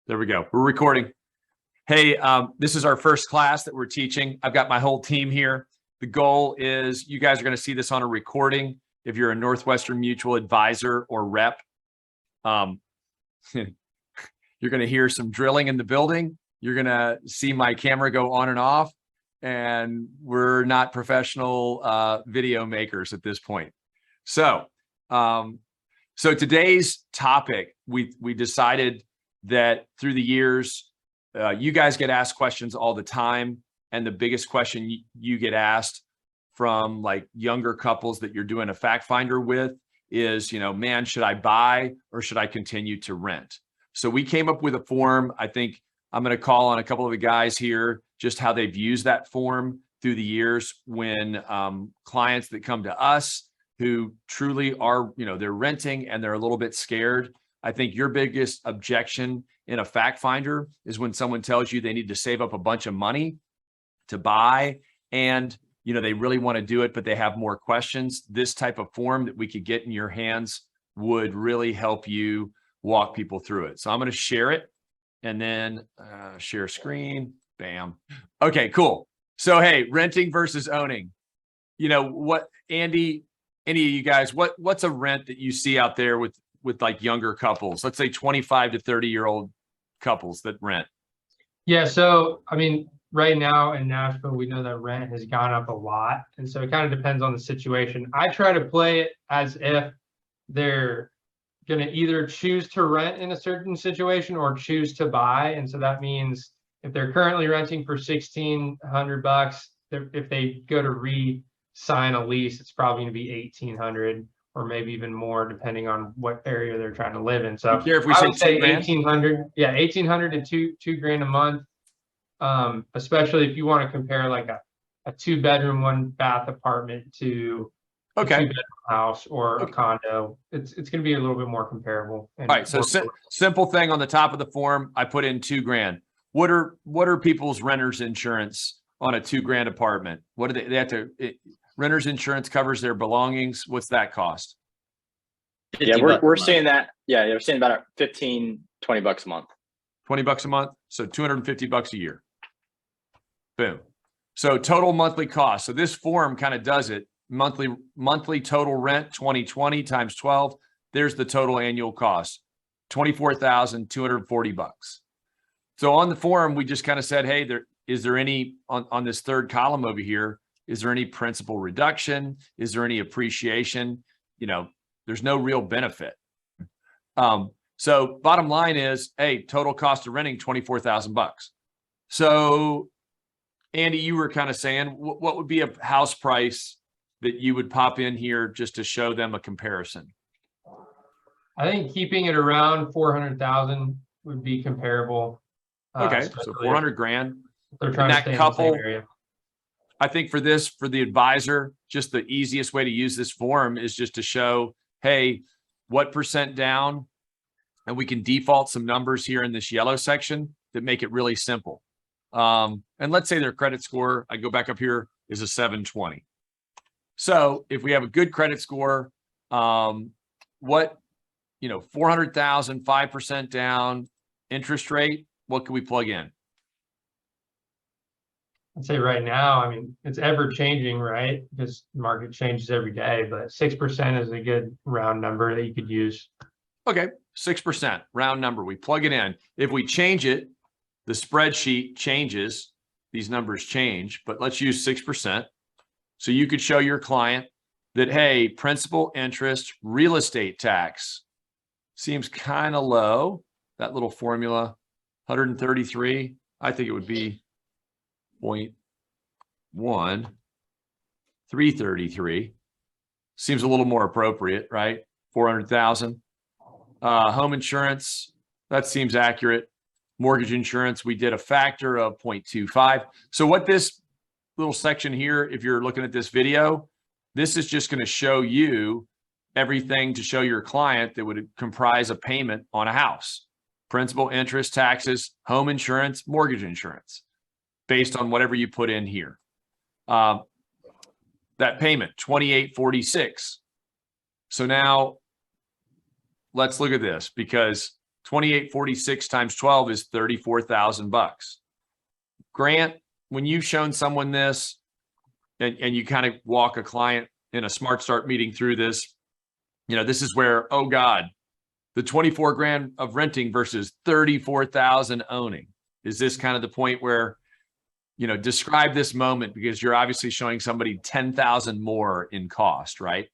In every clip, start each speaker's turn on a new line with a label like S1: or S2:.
S1: There we go. We're recording. Hey, this is our first class that we're teaching. I've got my whole team here. The goal is you guys are going to see this on a recording. If you're a Northwestern Mutual advisor or rep, you're going to hear some drilling in the building. You're going to see my camera go on and off, and we're not professional video makers at this point. So today's topic, we decided that through the years, you guys get asked questions all the time. And the biggest question you get asked from like younger couples that you're doing a fact finder with is, man, should I buy or should I continue to rent? So we came up with a form. I think I'm going to call on a couple of the guys here, just how they've used that form through the years when clients that come to us who truly are, they're renting and they're a little bit scared. I think your biggest objection in a fact finder is when someone tells you they need to save up a bunch of money to buy and, they really want to do it, but they have more questions. This type of form that we could get in your hands would really help you walk people through it. So I'm going to share it and then share screen. Bam. Okay, cool. So, hey, renting versus owning. What, Andy, any of you guys, what's a rent that you see out there with like younger couples, let's say 25 to 30-year-old couples that rent?
S2: Yeah. So, right now in Nashville, we know that rent has gone up a lot. And so it kind of depends on the situation. I try to play it as if they're going to either choose to rent in a certain situation or choose to buy. And so that means if they're currently renting for $1,600, if they go to re-sign a lease, it's probably going to be $1,800. Or maybe even more, depending on what area they're trying to live in. So
S1: if we
S2: I would say
S1: $1,800,
S2: yeah, $1,800 to two grand a month. Especially if you want to compare like a 2-bedroom, 1-bath apartment to a 2-bedroom house or a condo, it's going to be a little bit more comparable.
S1: All right. So simple thing on the top of the form, I put in 2 grand. What are people's renters insurance on a 2 grand apartment? What do they have to? Renter's insurance covers their belongings. What's that cost?
S3: Yeah, we're seeing that. Yeah, we're seeing about $15, $20 a month.
S1: $20 a month. So $250 a year. Boom. So total monthly cost. So this form kind of does it. Monthly total rent 2020 times 12. There's the total annual cost, $24,240. So on the form, we just kind of said, hey, is there any on this third column over here? Is there any principal reduction? Is there any appreciation? There's no real benefit. So bottom line is, hey, total cost of renting $24,000. So Andy, you were kind of saying, what would be a house price that you would pop in here just to show them a comparison?
S2: I think keeping it around 400,000 would be comparable.
S1: Okay, so 400 grand.
S2: They're trying to stay in the same area.
S1: I think for the advisor, just the easiest way to use this form is just to show, hey, what % down? And we can default some numbers here in this yellow section that make it really simple. And let's say their credit score, I go back up here, is a 720. So if we have a good credit score, 400,000, 5% down, interest rate, what can we plug in?
S2: I'd say right now, it's ever changing, right? Because the market changes every day, but 6% is a good round number that you could use.
S1: Okay, 6%, round number. We plug it in. If we change it, the spreadsheet changes. These numbers change, but let's use 6%. So you could show your client that, hey, principal, interest, real estate tax seems kind of low. That little formula, 133, I think it would be 0.1, 333 seems a little more appropriate, right? 400,000. Home insurance, that seems accurate. Mortgage insurance, we did a factor of 0.25. So what this little section here, if you're looking at this video, this is just going to show you everything to show your client that would comprise a payment on a house: principal, interest, taxes, home insurance, mortgage insurance, based on whatever you put in here. That payment, $2,846. So now let's look at this, because 2846 times 12 is $34,000. Grant, when you've shown someone this and you kind of walk a client in a Smart Start meeting through this, this is where, oh God, the 24 grand of renting versus 34,000 owning. Is this kind of the point where, describe this moment, because you're obviously showing somebody 10,000 more in cost, right?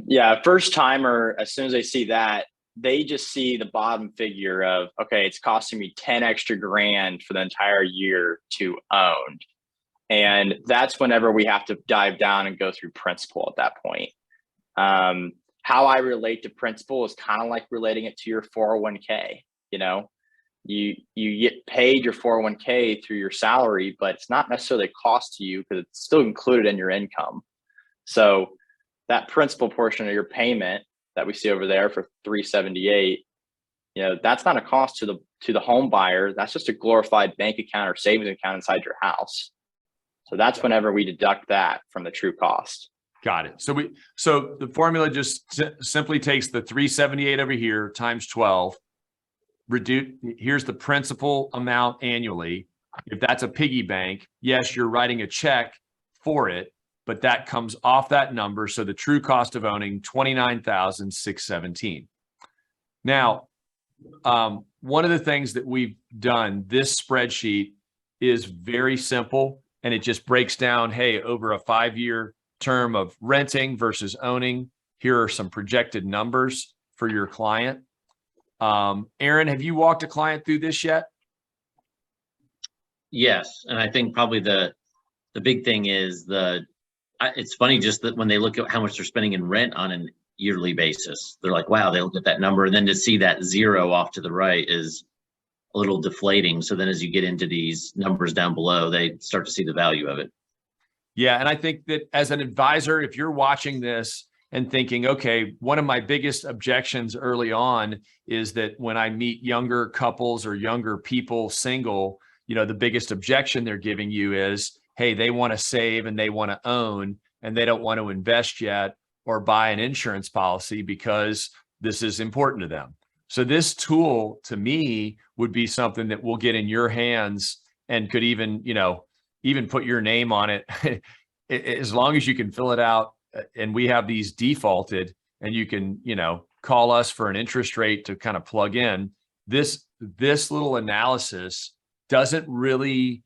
S3: Yeah. First timer, as soon as they see that, they just see the bottom figure of, okay, it's costing me 10 extra grand for the entire year to own. And that's whenever we have to dive down and go through principal at that point. How I relate to principal is kind of like relating it to your 401k. You get paid your 401k through your salary, but it's not necessarily a cost to you because it's still included in your income. So that principal portion of your payment that we see over there for $378, that's not a cost to the home buyer. That's just a glorified bank account or savings account inside your house. So that's whenever we deduct that from the true cost.
S1: Got it. So the formula just simply takes the 378 over here times 12. Here's the principal amount annually. If that's a piggy bank, yes, you're writing a check for it, but that comes off that number. So the true cost of owning, $29,617. Now, one of the things that we've done, this spreadsheet is very simple, and it just breaks down, hey, over a 5-year term of renting versus owning, here are some projected numbers for your client. Aaron, have you walked a client through this yet?
S4: Yes. And I think probably the big thing is it's funny just that when they look at how much they're spending in rent on an yearly basis, they're like, wow, they look at that number. And then to see that zero off to the right is a little deflating. So then as you get into these numbers down below, they start to see the value of it.
S1: Yeah. And I think that as an advisor, if you're watching this and thinking, okay, one of my biggest objections early on is that when I meet younger couples or younger people single, the biggest objection they're giving you is, hey, they want to save and they want to own and they don't want to invest yet or buy an insurance policy because this is important to them. So this tool to me would be something that we'll get in your hands and could even put your name on it as long as you can fill it out. And we have these defaulted and you can, call us for an interest rate to kind of plug in. This little analysis doesn't really,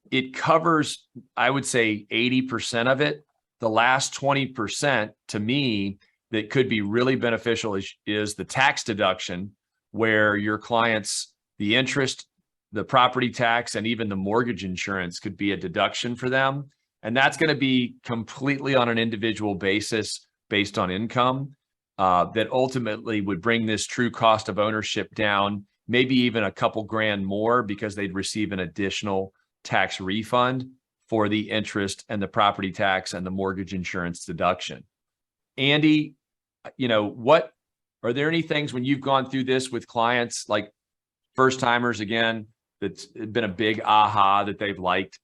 S1: it covers, I would say 80% of it. The last 20% to me that could be really beneficial is the tax deduction, where your clients, the interest, the property tax, and even the mortgage insurance could be a deduction for them. And that's going to be completely on an individual basis based on income, that ultimately would bring this true cost of ownership down, maybe even a couple grand more, because they'd receive an additional tax refund for the interest and the property tax and the mortgage insurance deduction. Andy, what are there any things when you've gone through this with clients, like first timers again, that's been a big aha that they've liked?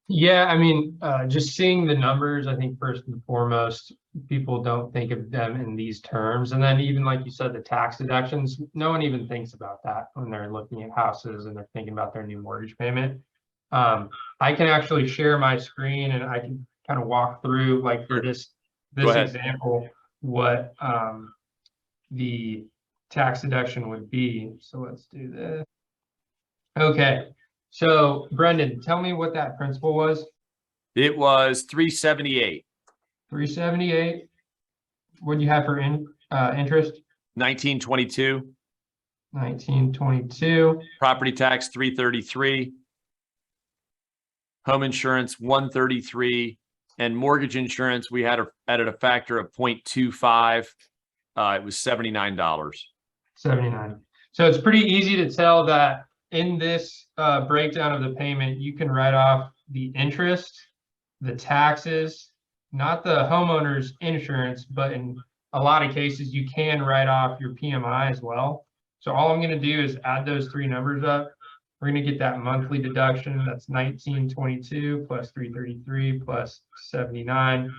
S2: Yeah, I mean, just seeing the numbers, I think first and foremost, people don't think of them in these terms. And then even like you said, the tax deductions, no one even thinks about that when they're looking at houses and they're thinking about their new mortgage payment. I can actually share my screen and I can kind of walk through, like for this example, what the tax deduction would be. So let's do this. Okay. So Brendan, tell me what that principal was.
S1: It was 378.
S2: 378. What do you have for interest?
S1: 1922.
S2: 1922.
S1: Property tax 333. Home insurance 133, and mortgage insurance we had added a factor of 0.25. It was $79.
S2: 79. So it's pretty easy to tell that in this breakdown of the payment, you can write off the interest, the taxes, not the homeowner's insurance, but in a lot of cases, you can write off your PMI as well. So all I'm going to do is add those three numbers up. We're going to get that monthly deduction. That's 1922 plus 333 plus 79.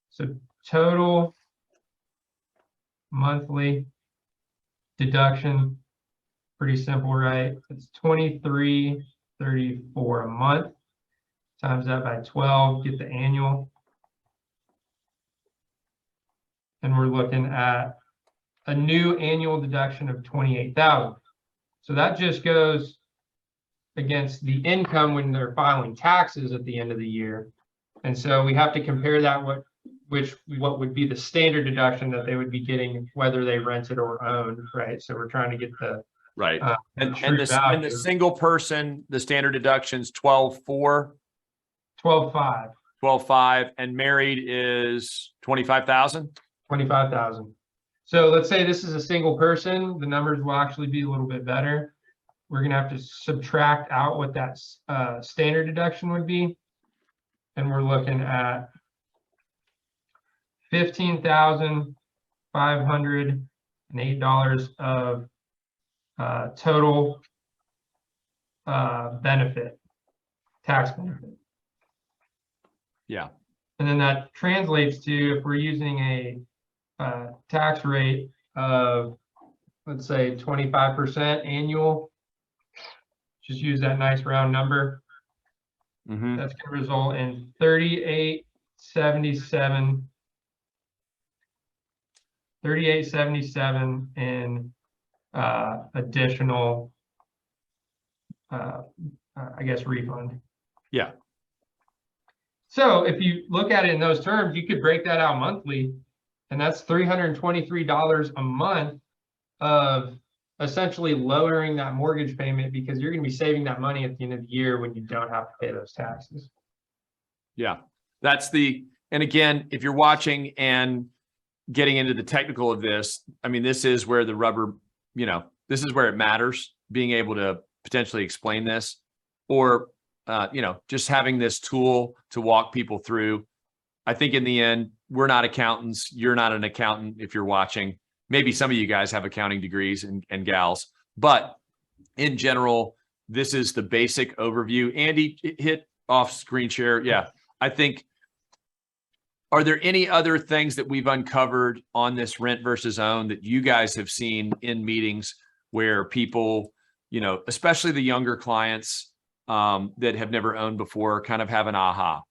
S2: So total monthly deduction. Pretty simple, right? It's $23.34 a month. Times that by 12, get the annual. And we're looking at a new annual deduction of $28,000. So that just goes against the income when they're filing taxes at the end of the year. And so we have to compare that what would be the standard deduction that they would be getting whether they rented or owned, right? So we're trying to get the
S1: Right. And
S2: true
S1: the
S2: value.
S1: single person, the standard deduction's 12.4,
S2: 12.5,
S1: 12.5, and married is 25,000.
S2: 25,000. So let's say this is a single person, the numbers will actually be a little bit better. We're gonna have to subtract out what that standard deduction would be. And we're looking at $15,508 of total benefit, tax benefit.
S1: Yeah.
S2: And then that translates to, if we're using a tax rate of, let's say, 25% annual, just use that nice round number.
S1: Mm-hmm.
S2: That's going to result in $38.77 in additional, I guess, refund.
S1: Yeah.
S2: So if you look at it in those terms, you could break that out monthly, and that's $323 a month of essentially lowering that mortgage payment, because you're going to be saving that money at the end of the year when you don't have to pay those taxes.
S1: Yeah. And again, if you're watching and getting into the technical of this, I mean, this is where the rubber, this is where it matters, being able to potentially explain this, or, just having this tool to walk people through. I think in the end, we're not accountants. You're not an accountant if you're watching. Maybe some of you guys have accounting degrees and gals, but in general, this is the basic overview. Andy, hit off screen share. Yeah. I think, are there any other things that we've uncovered on this rent versus own that you guys have seen in meetings where people, especially the younger clients that have never owned before, kind of have an aha?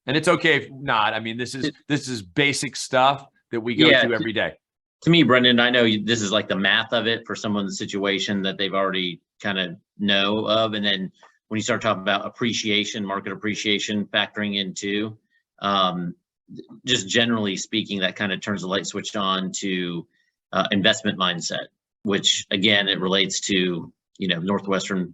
S1: And it's okay if not. I mean, this is basic stuff that we go through every day.
S4: To me, Brendan, I know this is like the math of it for someone's situation that they've already kind of know of. And then when you start talking about appreciation, market appreciation factoring into, just generally speaking, that kind of turns the light switch on to investment mindset, which again, it relates to, Northwestern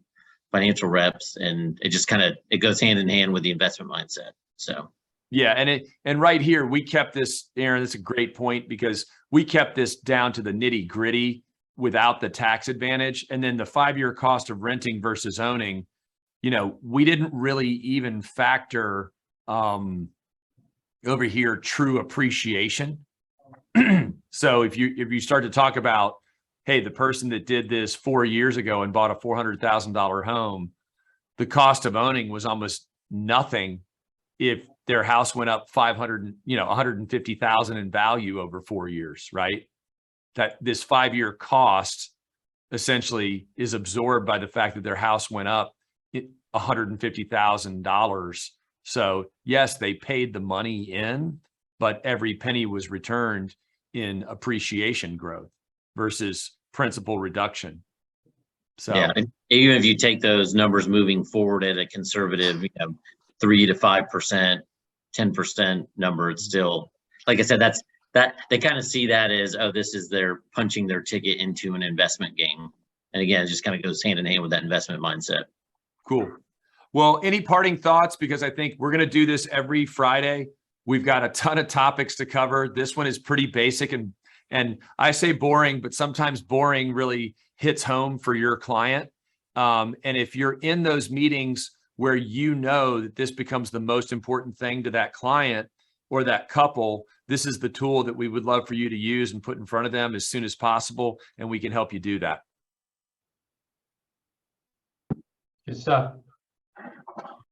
S4: financial reps, and it goes hand in hand with the investment mindset. So.
S1: Yeah. And right here, we kept this, Aaron, that's a great point, because we kept this down to the nitty gritty without the tax advantage. And then the 5-year cost of renting versus owning, we didn't really even factor over here true appreciation. So if you start to talk about, hey, the person that did this 4 years ago and bought a $400,000 home, the cost of owning was almost nothing if their house went up 150,000 in value over 4 years, right? That this 5-year cost essentially is absorbed by the fact that their house went up $150,000. So yes, they paid the money in, but every penny was returned in appreciation growth versus principal reduction. So
S4: yeah, and even if you take those numbers moving forward at a conservative, 3 to 5%, 10% number, it's still, like I said, that they kind of see that as, oh, this is their punching their ticket into an investment game. And again, it just kind of goes hand in hand with that investment mindset.
S1: Cool. Well, any parting thoughts? Because I think we're going to do this every Friday. We've got a ton of topics to cover. This one is pretty basic, and I say boring, but sometimes boring really hits home for your client. And if you're in those meetings where that this becomes the most important thing to that client or that couple, this is the tool that we would love for you to use and put in front of them as soon as possible, and we can help you do that.
S2: Good stuff.